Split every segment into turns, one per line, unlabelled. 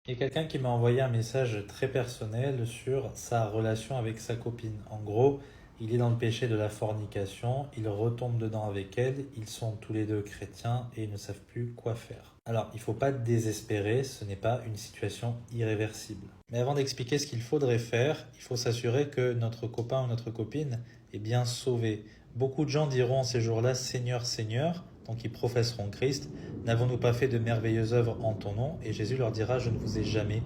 Il y a quelqu'un qui m'a envoyé un message très personnel sur sa relation avec sa copine. En gros, il est dans le péché de la fornication, il retombe dedans avec elle, ils sont tous les deux chrétiens et ils ne savent plus quoi faire. Alors, il ne faut pas désespérer, ce n'est pas une situation irréversible. Mais avant d'expliquer ce qu'il faudrait faire, il faut s'assurer que notre copain ou notre copine est bien sauvé. Beaucoup de gens diront ces jours-là Seigneur, Seigneur, donc ils professeront Christ. N'avons-nous pas fait de merveilleuses œuvres en ton nom? Et Jésus leur dira, je ne vous ai jamais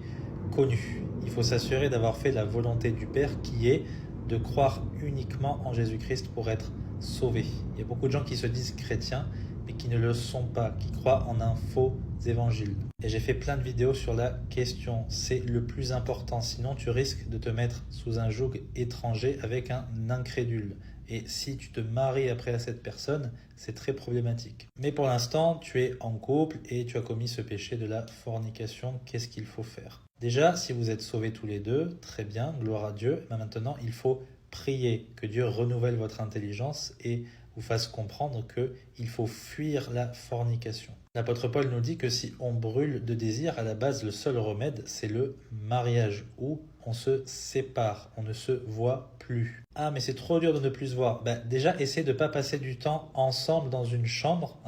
connu. Il faut s'assurer d'avoir fait la volonté du Père qui est de croire uniquement en Jésus-Christ pour être sauvé. Il y a beaucoup de gens qui se disent chrétiens, mais qui ne le sont pas, qui croient en un faux évangile. Et j'ai fait plein de vidéos sur la question. C'est le plus important, sinon tu risques de te mettre sous un joug étranger avec un incrédule. Et si tu te maries après à cette personne, c'est très problématique. Mais pour l'instant, tu es en couple et tu as commis ce péché de la fornication. Qu'est-ce qu'il faut faire? Déjà, si vous êtes sauvés tous les deux, très bien, gloire à Dieu. Mais maintenant, il faut prier que Dieu renouvelle votre intelligence et vous fasse comprendre qu'il faut fuir la fornication. L'apôtre Paul nous dit que si on brûle de désir, à la base, le seul remède, c'est le mariage, où on se sépare, on ne se voit plus. Ah, mais c'est trop dur de ne plus se voir. Déjà, essayez de ne pas passer du temps ensemble dans une chambre,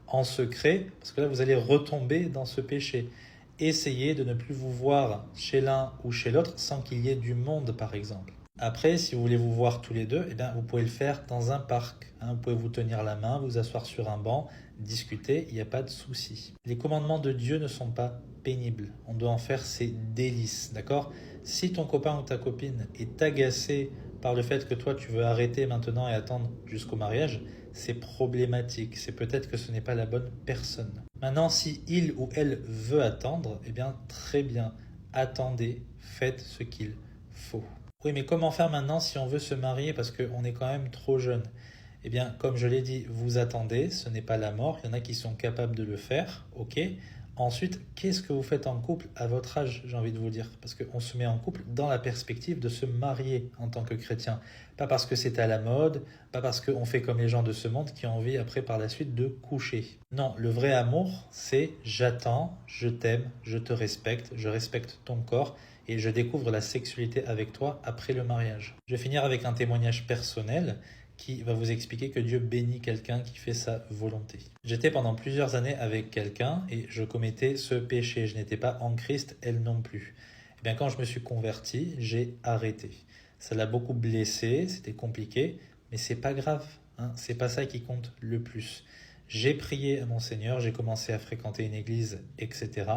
en secret, parce que là, vous allez retomber dans ce péché. Essayez de ne plus vous voir chez l'un ou chez l'autre sans qu'il y ait du monde, par exemple. Après, si vous voulez vous voir tous les deux, vous pouvez le faire dans un parc. Vous pouvez vous tenir la main, vous asseoir sur un banc, discuter, il n'y a pas de souci. Les commandements de Dieu ne sont pas pénibles. On doit en faire ses délices, d'accord? Si ton copain ou ta copine est agacé par le fait que toi tu veux arrêter maintenant et attendre jusqu'au mariage, c'est problématique. C'est peut-être que ce n'est pas la bonne personne. Maintenant, si il ou elle veut attendre, très bien, attendez, faites ce qu'il faut. Oui, mais comment faire maintenant si on veut se marier parce qu'on est quand même trop jeune? Comme je l'ai dit, vous attendez, ce n'est pas la mort. Il y en a qui sont capables de le faire, ok. Ensuite, qu'est-ce que vous faites en couple à votre âge, j'ai envie de vous dire? Parce qu'on se met en couple dans la perspective de se marier en tant que chrétien. Pas parce que c'est à la mode, pas parce qu'on fait comme les gens de ce monde qui ont envie après par la suite de coucher. Non, le vrai amour, c'est j'attends, je t'aime, je te respecte, je respecte ton corps et je découvre la sexualité avec toi après le mariage. Je vais finir avec un témoignage personnel qui va vous expliquer que Dieu bénit quelqu'un qui fait sa volonté. J'étais pendant plusieurs années avec quelqu'un et je commettais ce péché. Je n'étais pas en Christ, elle non plus. Quand je me suis converti, j'ai arrêté. Ça l'a beaucoup blessé, c'était compliqué, mais c'est pas grave. C'est pas ça qui compte le plus. J'ai prié à mon Seigneur, j'ai commencé à fréquenter une église, etc.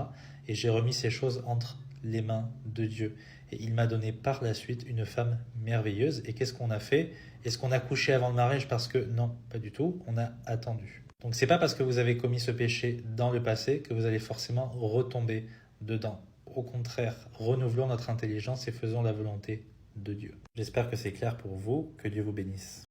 Et j'ai remis ces choses entre les mains de Dieu. Et il m'a donné par la suite une femme merveilleuse. Et qu'est-ce qu'on a fait? Est-ce qu'on a couché avant le mariage? Parce que non, pas du tout, on a attendu. Donc c'est pas parce que vous avez commis ce péché dans le passé que vous allez forcément retomber dedans. Au contraire, renouvelons notre intelligence et faisons la volonté de Dieu. J'espère que c'est clair pour vous, que Dieu vous bénisse.